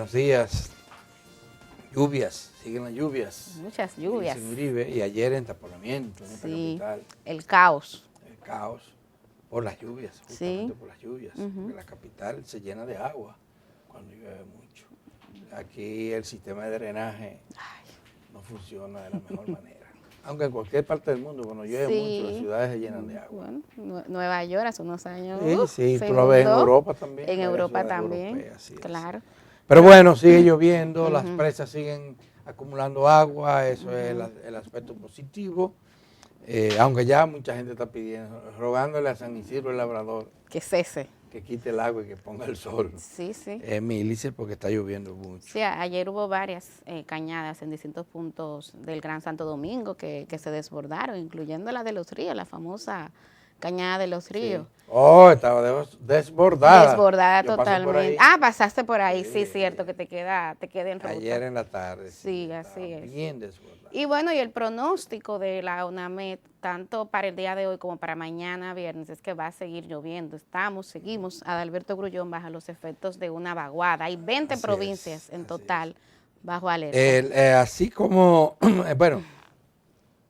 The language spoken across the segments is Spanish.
Buenos días. Lluvias, siguen las lluvias. Muchas lluvias. En Uribe, y ayer entaponamiento en esta capital. El caos. El caos por las lluvias, justamente por las lluvias. Porque la capital se llena de agua cuando llueve mucho. Aquí el sistema de drenaje no funciona de la mejor manera. Aunque en cualquier parte del mundo, cuando llueve mucho, las ciudades se llenan de agua. Bueno, Nueva York hace unos años. Sí, tú lo ves en Europa también. En Europa también, claro. Pero bueno, sigue lloviendo, las presas siguen acumulando agua, eso es el aspecto positivo. Aunque ya mucha gente está pidiendo, rogándole a San Isidro el Labrador que cese, que quite el agua y que ponga el sol. Sí. Milice, porque está lloviendo mucho. Sí, ayer hubo varias cañadas en distintos puntos del Gran Santo Domingo que se desbordaron, incluyendo la de los ríos, la famosa cañada de los ríos. Sí. Oh, estaba desbordada. Desbordada totalmente. Pasaste por ahí, sí, cierto, que te queda en ruta. Ayer en la tarde. Sí, así es. Bien desbordada. Y bueno, y el pronóstico de la UNAMED, tanto para el día de hoy como para mañana viernes, es que va a seguir lloviendo. Seguimos, Adalberto Grullón, bajo los efectos de una vaguada. Hay 20 provincias en total bajo alerta. Así como, bueno,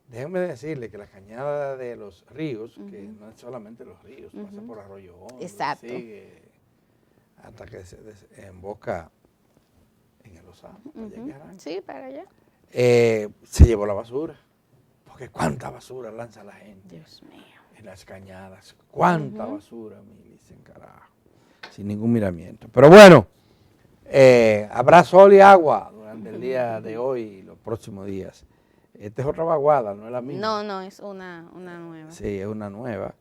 déjenme decirle que la cañada de los ríos, que no es solamente los ríos, pasa por Arroyo Hondo, exacto, sigue hasta que se desemboca en el Ozamo. Sí, para allá. Se llevó la basura, porque cuánta basura lanza la gente. Dios mío. En las cañadas, cuánta basura, Milice, carajo, sin ningún miramiento. Pero bueno, habrá sol y agua durante el día de hoy y los próximos días. Esta es otra vaguada, no es la misma. No, es una nueva. Sí, es una nueva.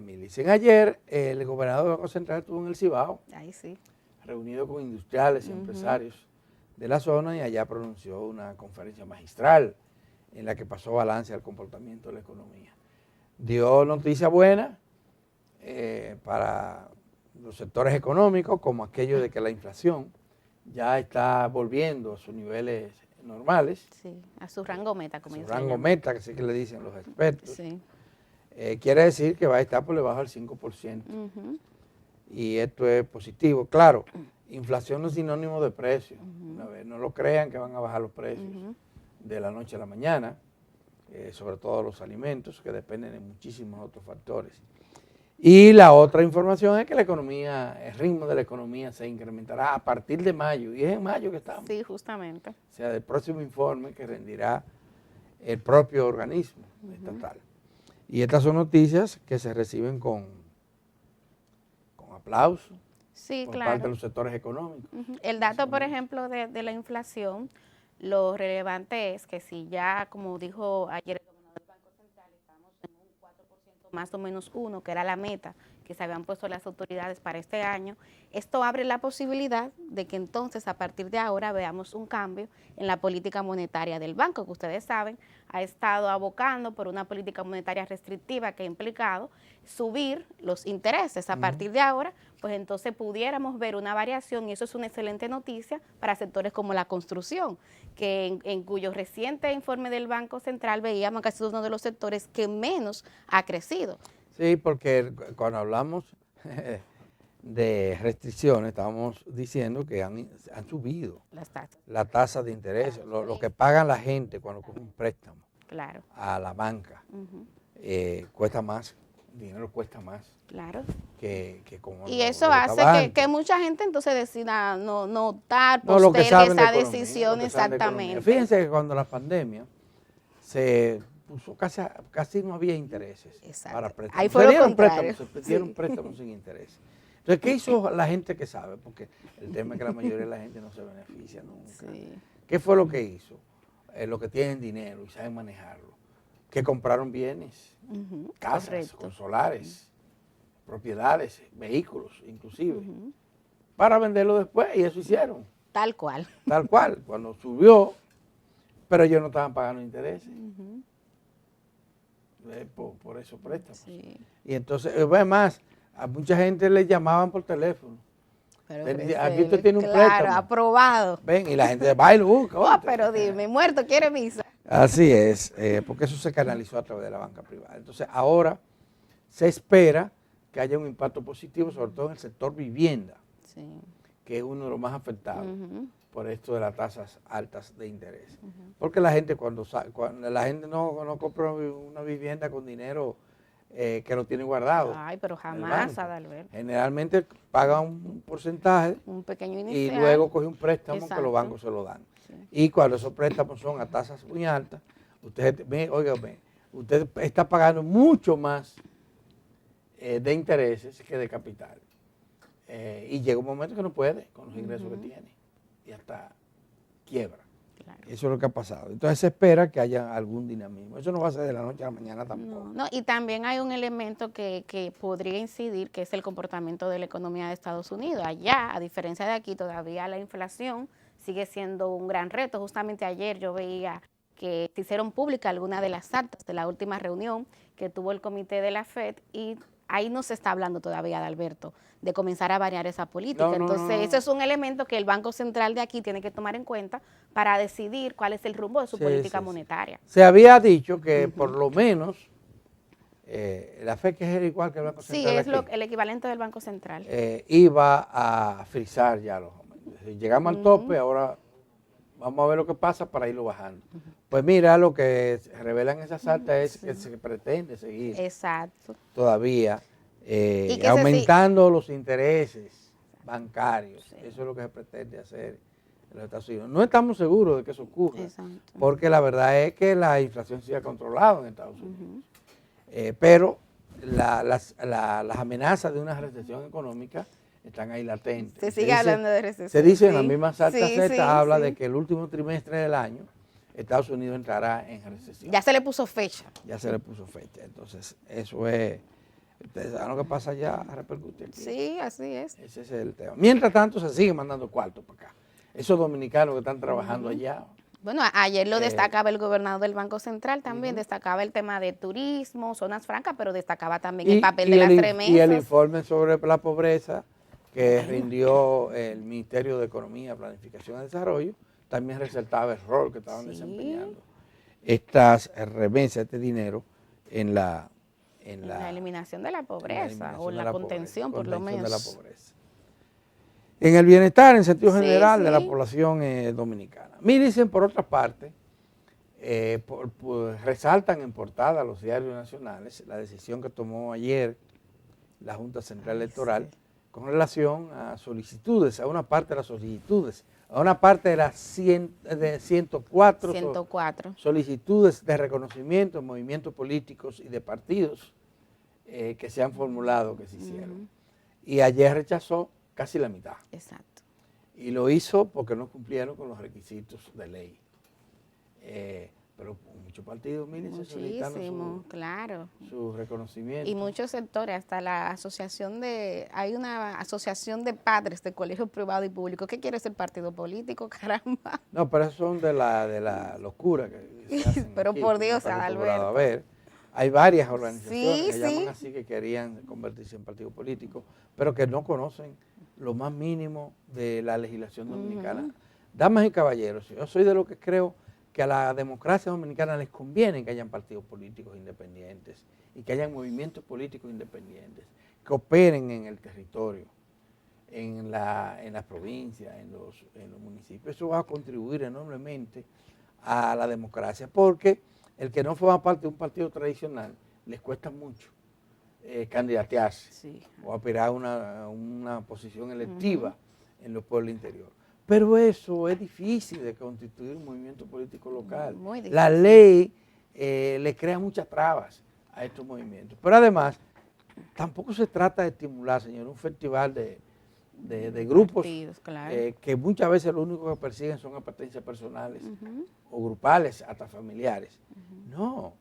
Milice, ayer el gobernador del Banco Central estuvo en el Cibao, ahí sí, reunido con industriales y empresarios de la zona, y allá pronunció una conferencia magistral en la que pasó balance al comportamiento de la economía. Dio noticia buena para los sectores económicos, como aquello de que la inflación ya está volviendo a sus niveles normales. Sí, a su rango meta, como dicen. Rango meta, que sí que le dicen los expertos. Sí. Quiere decir que va a estar por debajo del 5%. Y esto es positivo. Claro, inflación no es sinónimo de precio. No lo crean que van a bajar los precios de la noche a la mañana, sobre todo los alimentos, que dependen de muchísimos otros factores. Y la otra información es que la economía, el ritmo de la economía se incrementará a partir de mayo, y es en mayo que estamos. Sí, justamente. O sea, del próximo informe que rendirá el propio organismo estatal. Y estas son noticias que se reciben con aplauso. Sí, por claro. parte de los sectores económicos. El dato, por ejemplo, de la inflación, lo relevante es que si ya, como dijo ayer el gobernador del Banco Central, estamos en un 4% más o menos 1, que era la meta que se habían puesto las autoridades para este año, esto abre la posibilidad de que entonces a partir de ahora veamos un cambio en la política monetaria del banco, que ustedes saben, ha estado abocando por una política monetaria restrictiva que ha implicado subir los intereses. A partir de ahora, pues entonces pudiéramos ver una variación, y eso es una excelente noticia para sectores como la construcción, que en cuyo reciente informe del Banco Central veíamos que ha sido uno de los sectores que menos ha crecido. Sí, porque cuando hablamos de restricciones, estábamos diciendo que han subido la tasa de interés, lo que pagan la gente cuando coge un préstamo a la banca, cuesta más, el dinero cuesta más. Claro. Que como y eso hace que mucha gente entonces decida no optar, postergue esa decisión exactamente. Fíjense que cuando la pandemia se puso, casi no había intereses para préstamos. Ahí fue lo contrario. Se dieron préstamos sin interés. Entonces, ¿qué hizo la gente que sabe? Porque el tema es que la mayoría de la gente no se beneficia nunca. Sí. ¿Qué fue lo que hizo? Los que tienen dinero y saben manejarlo, que compraron bienes, casas, con solares, propiedades, vehículos inclusive, para venderlo después, y eso hicieron. Tal cual. Tal cual, cuando subió, pero ellos no estaban pagando intereses. Por esos préstamos. Sí. Y entonces, además, a mucha gente le llamaban por teléfono. Aquí usted tiene un préstamo. Claro, aprobado. Ven, y la gente va y lo busca. Pero dime, muerto quiere visa. Así es, porque eso se canalizó a través de la banca privada. Entonces, ahora se espera que haya un impacto positivo, sobre todo en el sector vivienda, que es uno de los más afectados por esto de las tasas altas de interés. Porque la gente cuando la gente no compra una vivienda con dinero que lo tiene guardado. Ay, pero jamás, Adalberto. Generalmente paga un porcentaje un pequeño inicial, y luego coge un préstamo. Exacto. Que los bancos se lo dan. Sí. Y cuando esos préstamos son a tasas muy altas, usted está pagando mucho más de intereses que de capital. Y llega un momento que no puede con los ingresos que tiene y hasta quiebra. Claro. Eso es lo que ha pasado. Entonces se espera que haya algún dinamismo. Eso no va a ser de la noche a la mañana tampoco. No, y también hay un elemento que podría incidir, que es el comportamiento de la economía de Estados Unidos. Allá, a diferencia de aquí, todavía la inflación sigue siendo un gran reto. Justamente ayer yo veía que se hicieron públicas algunas de las actas de la última reunión que tuvo el comité de la FED, y ahí no se está hablando todavía, Adalberto, de comenzar a variar esa política. Entonces, eso es un elemento que el Banco Central de aquí tiene que tomar en cuenta para decidir cuál es el rumbo de su política monetaria. Se había dicho que por lo menos la FED, que es igual que el Banco Central. Sí, es el equivalente del Banco Central. Iba a frizar ya los aumentos. Llegamos al tope, ahora vamos a ver lo que pasa para irlo bajando. Pues mira, lo que revelan esas actas es que se pretende seguir todavía aumentando los intereses bancarios. Eso es lo que se pretende hacer en los Estados Unidos. No estamos seguros de que eso ocurra, porque la verdad es que la inflación sigue controlada en Estados Unidos. Pero las amenazas de una recesión económica están ahí latentes. Se sigue hablando de recesión. Se dice en las mismas actas, habla de que el último trimestre del año Estados Unidos entrará en recesión. Ya se le puso fecha. Ya se le puso fecha. Entonces, eso es, ustedes saben lo que pasa allá, repercute aquí. Sí, así es. Ese es el tema. Mientras tanto, se sigue mandando cuartos para acá. Esos dominicanos que están trabajando allá. Bueno, ayer lo destacaba el gobernador del Banco Central también, destacaba el tema de turismo, zonas francas, pero destacaba también el papel de las remesas. Y el informe sobre la pobreza que rindió el Ministerio de Economía, Planificación y Desarrollo, también resaltaba el rol que estaban desempeñando estas remesas, este dinero, en la eliminación de la pobreza, o en la contención, por lo menos. De la pobreza. En el bienestar, en sentido general, de la población dominicana. Milicen, por otra parte, resaltan en portada los diarios nacionales la decisión que tomó ayer la Junta Central Electoral con relación a solicitudes, a una parte de las solicitudes, a una parte de las 104 solicitudes de reconocimiento en movimientos políticos y de partidos que se han formulado, que se hicieron. Y ayer rechazó casi la mitad. Exacto. Y lo hizo porque no cumplieron con los requisitos de ley. Pero muchos partidos, miren, se muchísimo, claro, su reconocimiento. Y muchos sectores, hasta la asociación hay una asociación de padres de colegios privados y públicos. ¿Qué quiere ser partido político, caramba? No, pero eso son de la locura que se hacen pero aquí, por Dios, Adalberto. A ver, hay varias organizaciones que llaman así, que querían convertirse en partido político, pero que no conocen lo más mínimo de la legislación dominicana. Damas y caballeros, yo soy de lo que creo que a la democracia dominicana les conviene que hayan partidos políticos independientes y que hayan movimientos políticos independientes que operen en el territorio, en las provincias, en los municipios. Eso va a contribuir enormemente a la democracia, porque el que no forma parte de un partido tradicional les cuesta mucho candidatearse o aspirar a una posición electiva en los pueblos interiores. Pero eso es difícil de constituir un movimiento político local. La ley le crea muchas trabas a estos movimientos. Pero además, tampoco se trata de estimular, señor, un festival de grupos que muchas veces lo único que persiguen son apetencias personales o grupales, hasta familiares. No,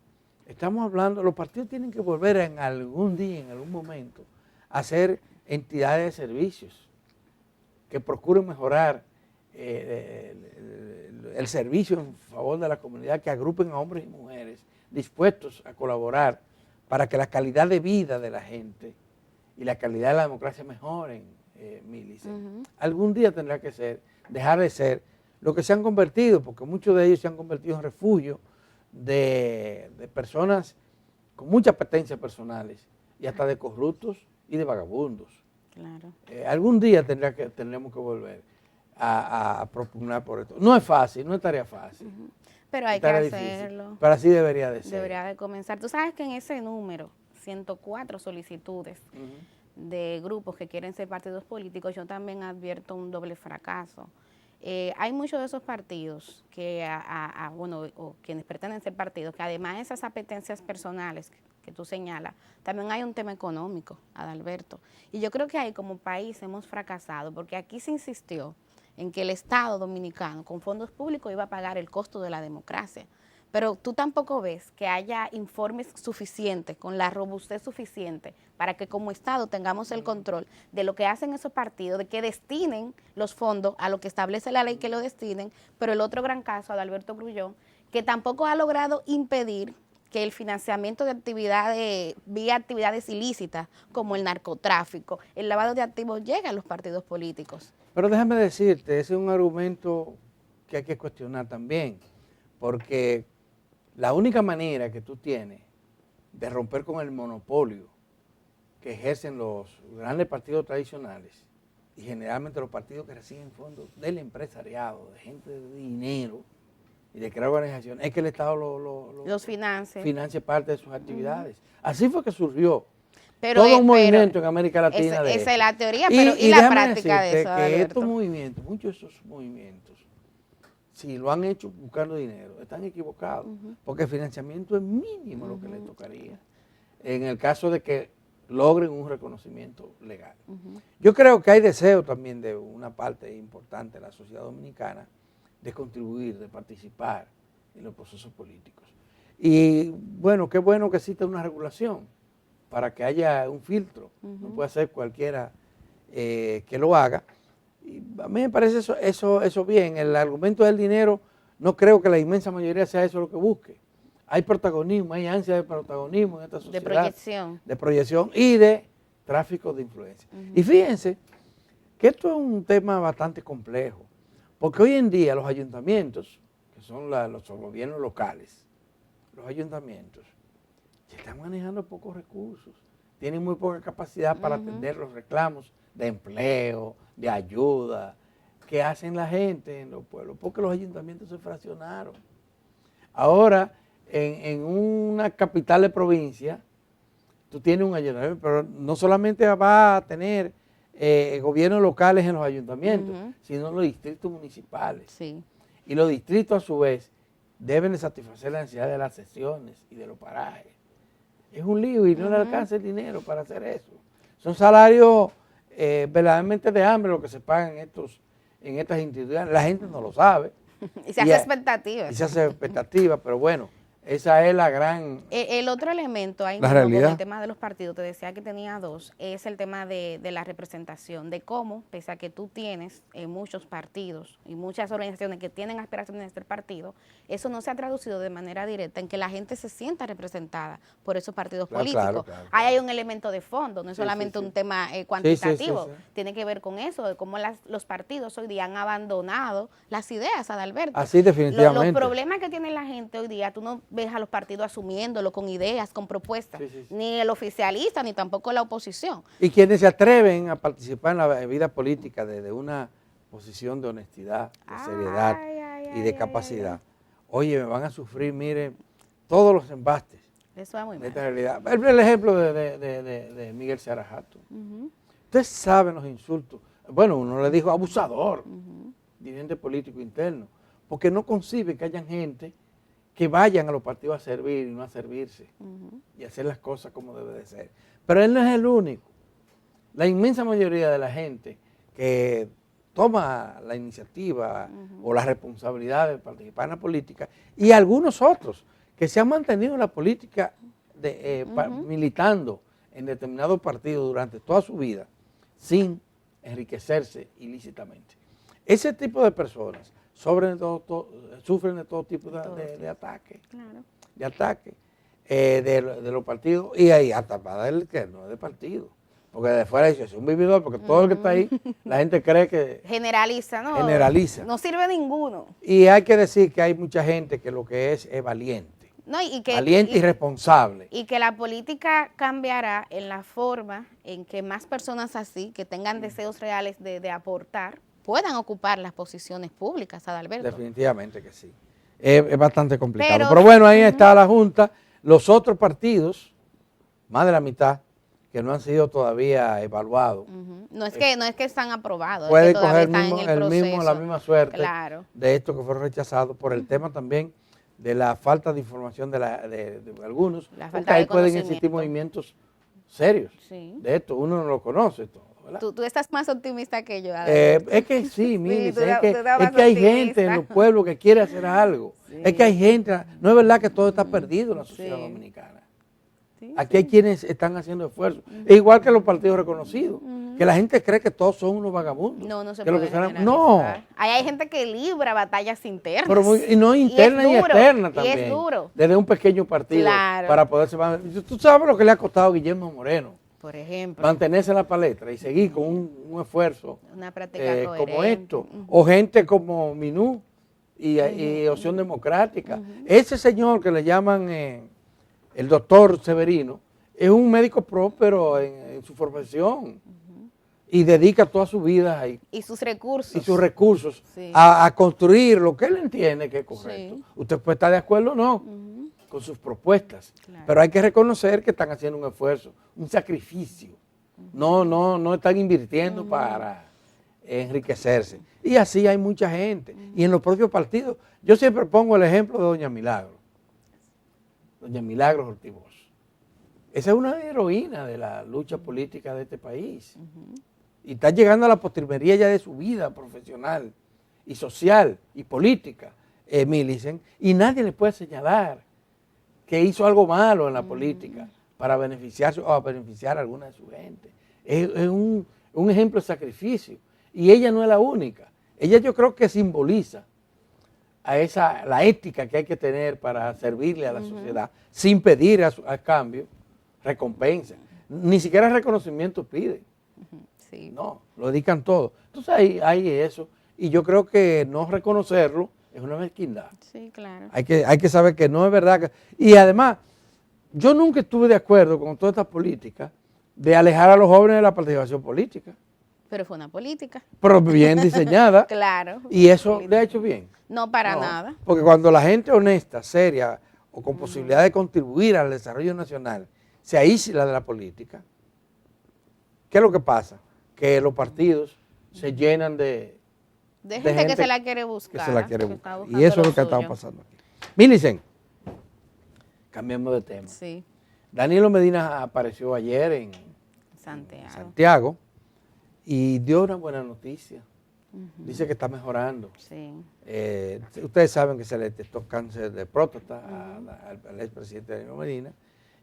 estamos hablando, los partidos tienen que volver en algún día, en algún momento, a ser entidades de servicios que procuren mejorar el servicio en favor de la comunidad, que agrupen a hombres y mujeres dispuestos a colaborar para que la calidad de vida de la gente y la calidad de la democracia mejoren, Milicen. Algún día tendrá que dejar de ser lo que se han convertido, porque muchos de ellos se han convertido en refugio de personas con muchas apetencias personales y hasta de corruptos y de vagabundos. Claro. Algún día tendremos que volver a propugnar por esto. No es fácil, no es tarea fácil. Pero hay que hacerlo. Difícil, pero así debería de ser. Debería de comenzar. Tú sabes que en ese número, 104 solicitudes de grupos que quieren ser partidos políticos, yo también advierto un doble fracaso. Hay muchos de esos partidos que, bueno, o quienes pretenden ser partidos, que además de esas apetencias personales que tú señalas, también hay un tema económico, Adalberto. Y yo creo que ahí como país hemos fracasado, porque aquí se insistió en que el Estado dominicano con fondos públicos iba a pagar el costo de la democracia. Pero tú tampoco ves que haya informes suficientes, con la robustez suficiente, para que como Estado tengamos el control de lo que hacen esos partidos, de que destinen los fondos a lo que establece la ley que lo destinen. Pero el otro gran caso, Adalberto Grullón, que tampoco ha logrado impedir que el financiamiento de actividades, vía actividades ilícitas, como el narcotráfico, el lavado de activos, llegue a los partidos políticos. Pero déjame decirte, ese es un argumento que hay que cuestionar también, porque la única manera que tú tienes de romper con el monopolio que ejercen los grandes partidos tradicionales y generalmente los partidos que reciben fondos del empresariado, de gente de dinero y de crear organizaciones, es que el Estado los financie parte de sus actividades. Así fue que surgió todo un movimiento en América Latina. Esa es la teoría, pero ¿y la práctica de eso, que estos movimientos, muchos de esos movimientos, si lo han hecho buscando dinero, están equivocados, porque el financiamiento es mínimo lo que les tocaría, en el caso de que logren un reconocimiento legal. Yo creo que hay deseo también de una parte importante de la sociedad dominicana de contribuir, de participar en los procesos políticos. Y bueno que exista una regulación para que haya un filtro, no puede ser cualquiera que lo haga. Y a mí me parece eso bien. El argumento del dinero, no creo que la inmensa mayoría sea eso lo que busque. Hay protagonismo, hay ansia de protagonismo en esta sociedad. De proyección. De proyección y de tráfico de influencia. Y fíjense que esto es un tema bastante complejo, porque hoy en día los ayuntamientos, que son los gobiernos locales, los ayuntamientos, están manejando pocos recursos, tienen muy poca capacidad para atender los reclamos de empleo, de ayuda, que hacen la gente en los pueblos, porque los ayuntamientos se fraccionaron. Ahora, en una capital de provincia, tú tienes un ayuntamiento, pero no solamente va a tener gobiernos locales en los ayuntamientos, sino los distritos municipales. Sí. Y los distritos, a su vez, deben de satisfacer la necesidad de las sesiones y de los parajes. Es un lío y no le alcanza el dinero para hacer eso. Son salarios verdaderamente de hambre lo que se pagan en estas instituciones. La gente no lo sabe. Y se hace expectativa. Y se hace expectativa, pero bueno, esa es la gran... El otro elemento ahí, la realidad. con el tema de los partidos, te decía que tenía dos, es el tema de la representación, de cómo, pese a que tú tienes muchos partidos y muchas organizaciones que tienen aspiraciones de ser partido, eso no se ha traducido de manera directa en que la gente se sienta representada por esos partidos políticos. Claro. Ahí hay un elemento de fondo, no es solamente un tema cuantitativo, tiene que ver con eso, de cómo los partidos hoy día han abandonado las ideas, Adalberto. Así definitivamente. Los problemas que tiene la gente hoy día, tú no ves a los partidos asumiéndolo con ideas, con propuestas, ni el oficialista, ni tampoco la oposición. Y quienes se atreven a participar en la vida política desde una posición de honestidad, de seriedad y de capacidad, oye, me van a sufrir, miren, todos los embastes. Eso es muy mal. Esta realidad. El ejemplo de Miguel Seara Hatton. Ustedes saben los insultos. Bueno, uno le dijo abusador, dirigente político interno, porque no concibe que hayan gente que vayan a los partidos a servir y no a servirse y hacer las cosas como debe de ser. Pero él no es el único. La inmensa mayoría de la gente que toma la iniciativa o la responsabilidad de participar en la política, y algunos otros que se han mantenido en la política militando en determinados partidos durante toda su vida sin enriquecerse ilícitamente. Ese tipo de personas sufren de todo tipo de ataques, de ataques de los partidos, y ahí hasta para el que no es de partido, porque de fuera dice, es un vividor, porque todo el que está ahí, la gente cree que... Generaliza, ¿no? Generaliza. No sirve ninguno. Y hay que decir que hay mucha gente que lo que es valiente. No, valiente y responsable. Y que la política cambiará en la forma en que más personas así, que tengan deseos reales de aportar, puedan ocupar las posiciones públicas, Adalberto. Definitivamente que sí. Es bastante complicado. Pero bueno, ahí está la Junta. Los otros partidos, más de la mitad, que no han sido todavía evaluados. No es que están aprobados, Pueden es que todavía coger están en el proceso. la misma suerte Claro. de estos que fueron rechazados por el tema también de la falta de información de algunos, porque ahí pueden existir movimientos serios de esto, uno no lo conoce todo, ¿verdad? Tú estás más optimista que yo. Es que sí, mire, es que hay gente en los pueblos que quiere hacer algo, es que hay gente, no es verdad que todo está perdido en la sociedad dominicana. Aquí hay quienes están haciendo esfuerzos, igual que los partidos reconocidos, que la gente cree que todos son unos vagabundos. No se puede generalizar. No. Ahí hay gente que libra batallas internas. Pero y no internas ni externas también. Y es duro. Desde un pequeño partido para poderse... Tú sabes lo que le ha costado a Guillermo Moreno. Por ejemplo. Mantenerse en la palestra y seguir con un esfuerzo una práctica como esto. O gente como Minú y Opción Democrática. Ese señor que le llaman el doctor Severino es un médico próspero en su profesión. Y dedica toda su vida ahí. Y sus recursos. A construir lo que él entiende que es correcto. Sí. Usted puede estar de acuerdo o no con sus propuestas, pero hay que reconocer que están haciendo un esfuerzo, un sacrificio. No están invirtiendo para enriquecerse. Y así hay mucha gente. Y en los propios partidos, yo siempre pongo el ejemplo de doña Milagro. Doña Milagros Ortiz Bosch. Esa es una heroína de la lucha política de este país. Y está llegando a la postrimería ya de su vida profesional y social y política, Millicent, y nadie le puede señalar que hizo algo malo en la política para beneficiarse o a beneficiar a alguna de su gente. Es un ejemplo de sacrificio. Y ella no es la única. Ella yo creo que simboliza la ética que hay que tener para servirle a la sociedad sin pedir a cambio recompensa. Ni siquiera reconocimiento pide. Sí. No, lo dedican todo. Entonces hay eso. Y yo creo que no reconocerlo es una mezquindad. Sí, claro. Hay que saber que no es verdad. Y además, yo nunca estuve de acuerdo con toda esta política de alejar a los jóvenes de la participación política. Pero fue una política. Pero bien diseñada. Claro. Y eso le ha hecho bien. No, para nada. Porque cuando la gente honesta, seria o con posibilidad de contribuir al desarrollo nacional se aísla de la política, ¿qué es lo que pasa? Que los partidos se llenan de gente que se la quiere buscar. Que se la quiere buscar. Y eso es lo que ha estado pasando aquí. Millicent, cambiemos de tema. Sí. Danilo Medina apareció ayer en Santiago y dio una buena noticia. Dice que está mejorando. Sí. Ustedes saben que se le detectó cáncer de próstata al expresidente Danilo Medina,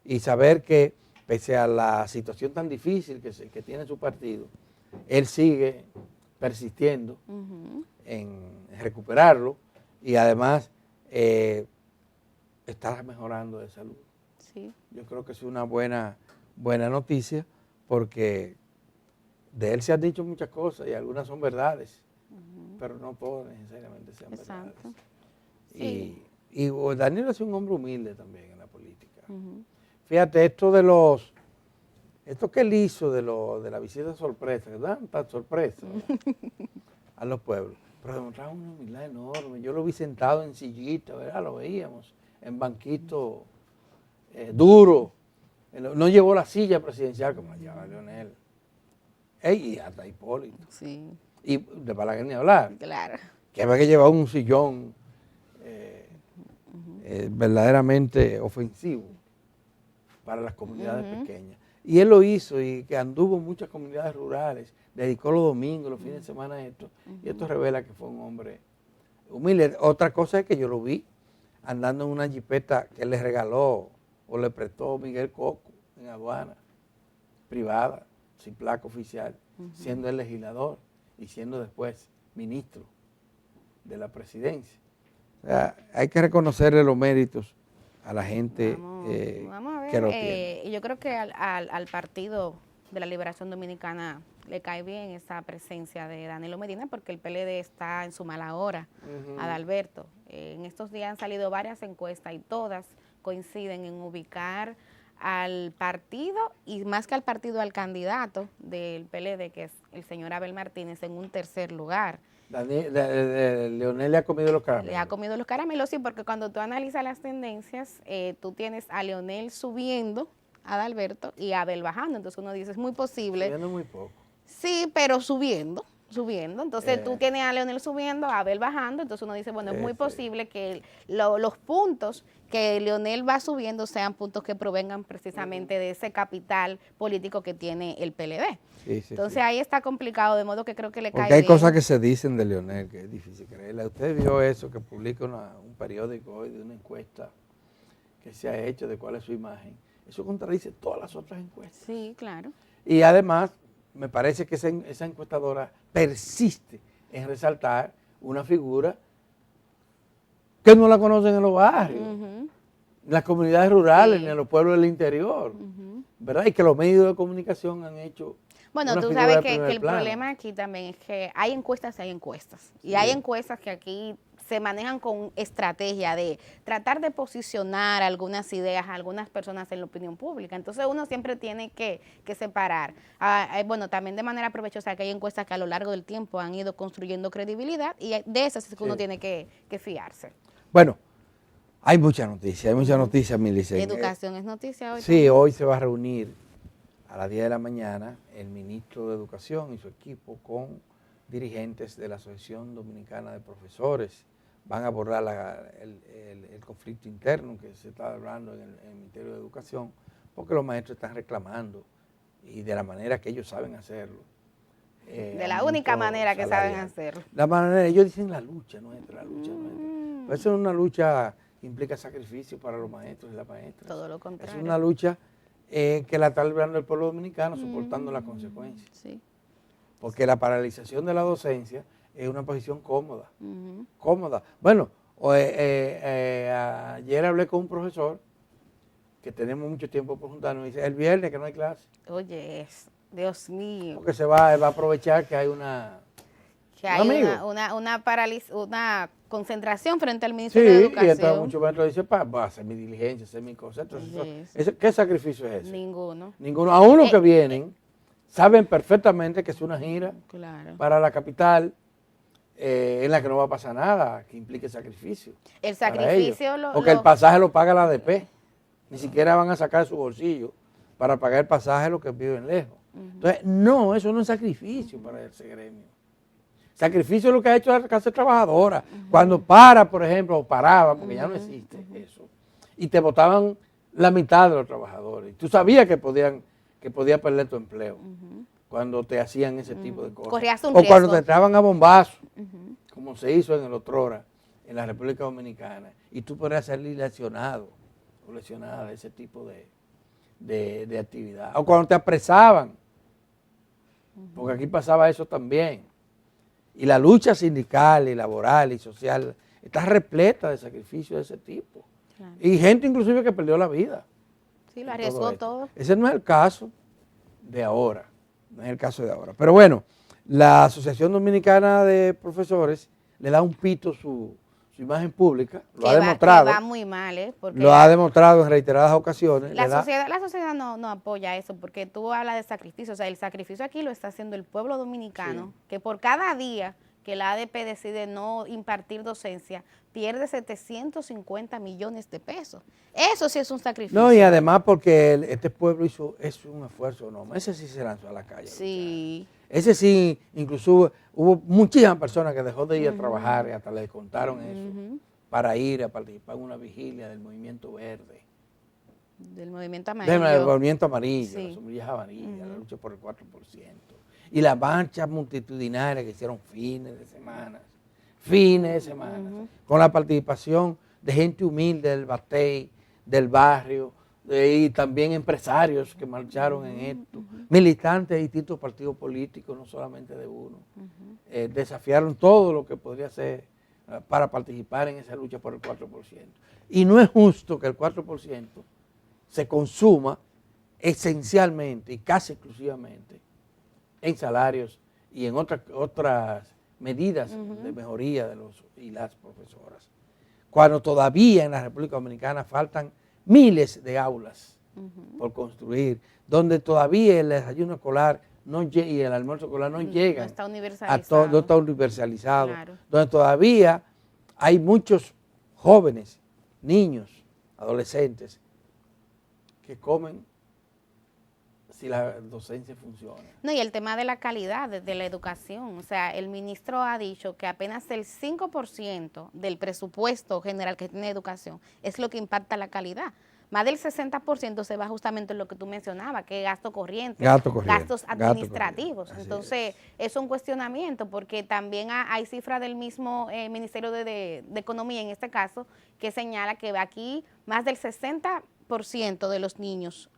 y saber que pese a la situación tan difícil que tiene su partido, él sigue persistiendo en recuperarlo y además está mejorando de salud. Sí. Yo creo que es una buena noticia porque de él se han dicho muchas cosas y algunas son verdades, pero no todas necesariamente sean verdades. Sí. Y Danilo es un hombre humilde también en la política. Fíjate, esto que él hizo de la visita sorpresa, que dan tan sorpresa a los pueblos, pero demostraba una humildad enorme. Yo lo vi sentado en sillita, ¿verdad? Lo veíamos, en banquito duro. No llevó la silla presidencial como la llevaba Leonel. Y hasta Hipólito. Sí. Y de Balaguer ni hablar. Claro. Que había que llevar un sillón verdaderamente ofensivo para las comunidades pequeñas. Y él lo hizo y que anduvo en muchas comunidades rurales, dedicó los domingos, los fines de semana a esto, y esto revela que fue un hombre humilde. Otra cosa es que yo lo vi andando en una jipeta que le regaló o le prestó Miguel Coco en aduana, privada, sin placa oficial, siendo el legislador y siendo después ministro de la presidencia. O sea, hay que reconocerle los méritos a la gente vamos a ver, que lo tiene. Yo creo que al Partido de la Liberación Dominicana le cae bien esa presencia de Danilo Medina porque el PLD está en su mala hora, Adalberto. En estos días han salido varias encuestas y todas coinciden en ubicar al partido y más que al partido, al candidato del PLD, que es el señor Abel Martínez, en un tercer lugar. Leonel le ha comido los caramelos. Le ha comido los caramelos, sí, porque cuando tú analizas las tendencias, tú tienes a Leonel subiendo, a Adalberto, y a Abel bajando. Entonces uno dice, es muy posible. Subiendo muy poco. Sí, pero subiendo. Entonces tú tienes a Leonel subiendo, a Abel bajando, entonces uno dice, bueno, es muy posible que los puntos que Leonel va subiendo sean puntos que provengan precisamente de ese capital político que tiene el PLD. Entonces ahí está complicado, de modo que creo que le cae porque hay bien. cosas que se dicen de Leonel que es difícil creerla. Usted vio eso que publica un periódico hoy de una encuesta que se ha hecho de cuál es su imagen. Eso contradice todas las otras encuestas. Sí, claro. Y además, me parece que esa encuestadora persiste en resaltar una figura que no la conocen en los barrios, en las comunidades rurales, ni en los pueblos del interior, ¿verdad? Y que los medios de comunicación han hecho. Bueno, tú sabes que el problema aquí también es que hay encuestas y hay encuestas. Y hay encuestas que aquí se manejan con estrategia de tratar de posicionar algunas ideas a algunas personas en la opinión pública. Entonces uno siempre tiene que separar. Bueno, también de manera provechosa que hay encuestas que a lo largo del tiempo han ido construyendo credibilidad y de esas es que uno tiene que fiarse. Bueno, hay muchas noticias, Milicen. Educación es noticia hoy. Sí, también. hoy se va a reunir a las 10 de la mañana el ministro de Educación y su equipo con dirigentes de la Asociación Dominicana de Profesores. Van a abordar el conflicto interno que se está hablando en el Ministerio de Educación, porque los maestros están reclamando y de la manera que ellos saben hacerlo. De la única manera que saben hacerlo. La manera, ellos dicen la lucha nuestra. Pero eso es una lucha que implica sacrificio para los maestros y las maestras. Todo lo contrario. Es una lucha que la está librando el pueblo dominicano soportando las consecuencias. Sí. Porque la paralización de la docencia es una posición cómoda. Cómoda. Bueno, ayer hablé con un profesor que tenemos mucho tiempo por juntarnos y dice, el viernes que no hay clase. Oye, Dios mío. Porque va a aprovechar que hay una una concentración frente al ministro de Educación. Y entonces muchos maestros dicen, voy a hacer mi diligencia, hacer mi cosa. Entonces, ¿qué sacrificio es ese? Ninguno. A uno que vienen, saben perfectamente que es una gira para la capital, en la que no va a pasar nada, que implique sacrificio. El sacrificio porque el pasaje lo paga la ADP. Ni siquiera van a sacar su bolsillo para pagar el pasaje los que viven lejos. Entonces, no, eso no es sacrificio para ese gremio. Sacrificio es lo que ha hecho la clase trabajadora. Cuando por ejemplo, o paraban, porque ya no existe eso, y te votaban la mitad de los trabajadores. Y tú sabías que podías perder tu empleo cuando te hacían ese tipo de cosas. Corrías un riesgo. Cuando te entraban a bombazo, como se hizo en el otrora, en la República Dominicana, y tú podrías salir lesionado o lesionada de ese tipo de actividad. O cuando te apresaban, porque aquí pasaba eso también. Y la lucha sindical y laboral y social está repleta de sacrificios de ese tipo. Claro. Y gente inclusive que perdió la vida. Sí, lo arriesgó todo. Ese no es el caso de ahora. Pero bueno, la Asociación Dominicana de Profesores le da un pito su imagen pública, lo ha demostrado. Que va muy mal, lo ha demostrado en reiteradas ocasiones. La sociedad no apoya eso, porque tú hablas de sacrificio, o sea, el sacrificio aquí lo está haciendo el pueblo dominicano, que por cada día que la ADP decide no impartir docencia, pierde 750 millones de pesos. Eso sí es un sacrificio. No, y además porque este pueblo hizo un esfuerzo enorme. Ese sí se lanzó a la calle. Sí. Ese sí, incluso hubo muchísimas personas que dejó de ir a trabajar y hasta le descontaron eso para ir a participar en una vigilia del movimiento verde. Del movimiento amarillo. Del movimiento amarillo, sí. Las sombrillas amarillas, la lucha por el 4%. Y las marchas multitudinarias que hicieron fines de semana, con la participación de gente humilde del Batey, del barrio, y también empresarios que marcharon en esto, militantes de distintos partidos políticos, no solamente de uno, desafiaron todo lo que podría ser para participar en esa lucha por el 4%. Y no es justo que el 4% se consuma esencialmente y casi exclusivamente en salarios y en otras medidas de mejoría de los y las profesoras. Cuando todavía en la República Dominicana faltan miles de aulas por construir, donde todavía el desayuno escolar y el almuerzo escolar no llegan. No está universalizado. No está universalizado. Claro. Donde todavía hay muchos jóvenes, niños, adolescentes, que comen si la docencia funciona. No, y el tema de la calidad de la educación, o sea, el ministro ha dicho que apenas el 5% del presupuesto general que tiene educación es lo que impacta la calidad. Más del 60% se va justamente en lo que tú mencionabas, que es gasto corriente, gastos administrativos. Entonces, es un cuestionamiento, porque también hay cifras del mismo Ministerio de Economía, en este caso, que señala que aquí más del 60% de los niños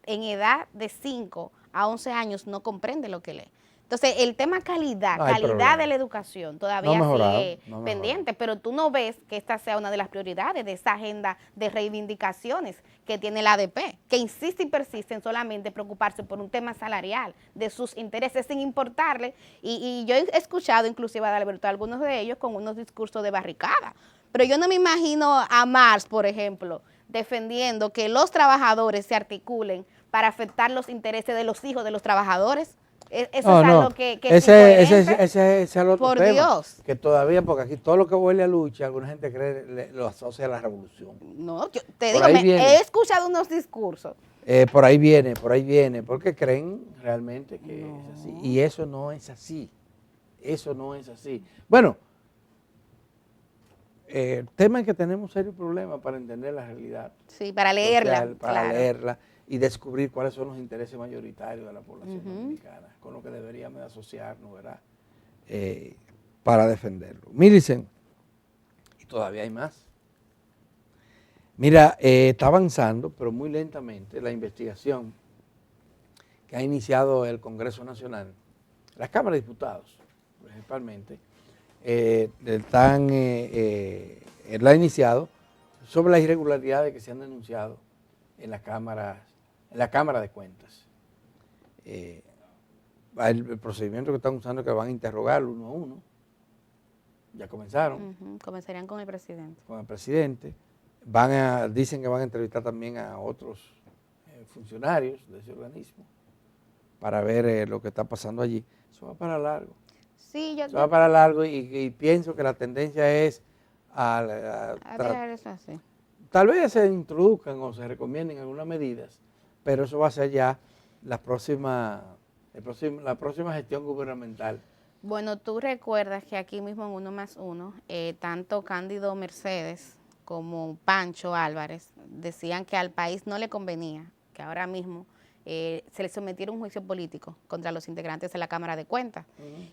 en edad de 5 a 11 años no comprende lo que lee. Entonces, el tema calidad de la educación todavía sigue pendiente, pero tú no ves que esta sea una de las prioridades de esa agenda de reivindicaciones que tiene la ADP, que insiste y persiste en solamente preocuparse por un tema salarial, de sus intereses sin importarle, y yo he escuchado inclusive a Alberto, algunos de ellos con unos discursos de barricada, pero yo no me imagino a Marx, por ejemplo, defendiendo que los trabajadores se articulen para afectar los intereses de los hijos de los trabajadores. Eso es algo que ese es el otro por tema, Dios. que todavía, porque aquí todo lo que huele a lucha, alguna gente cree lo asocia a la revolución. No, yo te digo, he escuchado unos discursos. Por ahí viene, porque creen realmente que es así. Y eso no es así. Eso no es así. Bueno, el tema es que tenemos serios problemas para entender la realidad. Sí, para leerla. Social, para leerla y descubrir cuáles son los intereses mayoritarios de la población dominicana, con lo que deberíamos de asociarnos, ¿verdad? Para defenderlo. Miren, y todavía hay más. Mira, está avanzando, pero muy lentamente, la investigación que ha iniciado el Congreso Nacional, las cámaras de diputados, principalmente, la ha iniciado sobre las irregularidades que se han denunciado en la Cámara de Cuentas. El procedimiento que están usando es que van a interrogarlo uno a uno. Ya comenzaron. Comenzarían con el presidente. Con el presidente. Dicen que van a entrevistar también a otros funcionarios de ese organismo para ver lo que está pasando allí. Eso va para largo. Sí, eso va para largo y pienso que la tendencia es a dejar eso así. Tal vez se introduzcan o se recomienden algunas medidas, pero eso va a ser ya la próxima gestión gubernamental. Bueno, tú recuerdas que aquí mismo en 1+1, tanto Cándido Mercedes como Pancho Álvarez decían que al país no le convenía que ahora mismo se le sometiera un juicio político contra los integrantes de la Cámara de Cuentas.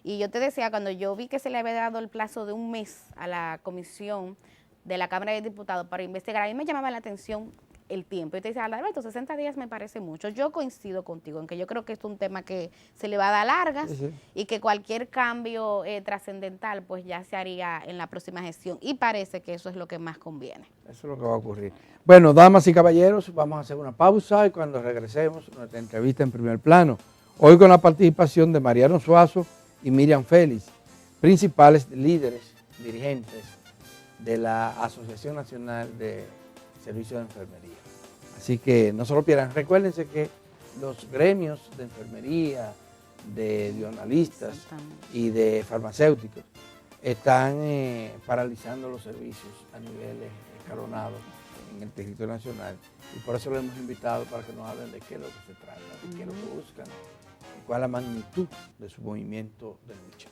Y yo te decía, cuando yo vi que se le había dado el plazo de un mes a la comisión de la Cámara de Diputados para investigar, a mí me llamaba la atención el tiempo. Y te dice, Alberto, 60 días me parece mucho. Yo coincido contigo en que yo creo que es un tema que se le va a dar largas y que cualquier cambio trascendental pues ya se haría en la próxima gestión. Y parece que eso es lo que más conviene. Eso es lo que va a ocurrir. Bueno, damas y caballeros, vamos a hacer una pausa y cuando regresemos nuestra entrevista en Primer Plano. Hoy con la participación de Mariano Suazo y Miriam Félix, principales líderes, dirigentes de la Asociación Nacional de Servicios de Enfermería. Así que no se lo pierdan. Recuérdense que los gremios de enfermería, de bioanalistas y de farmacéuticos están paralizando los servicios a nivel escalonado en el territorio nacional. Y por eso lo hemos invitado para que nos hablen de qué es lo que se trata, de qué es lo que buscan, y cuál es la magnitud de su movimiento de lucha.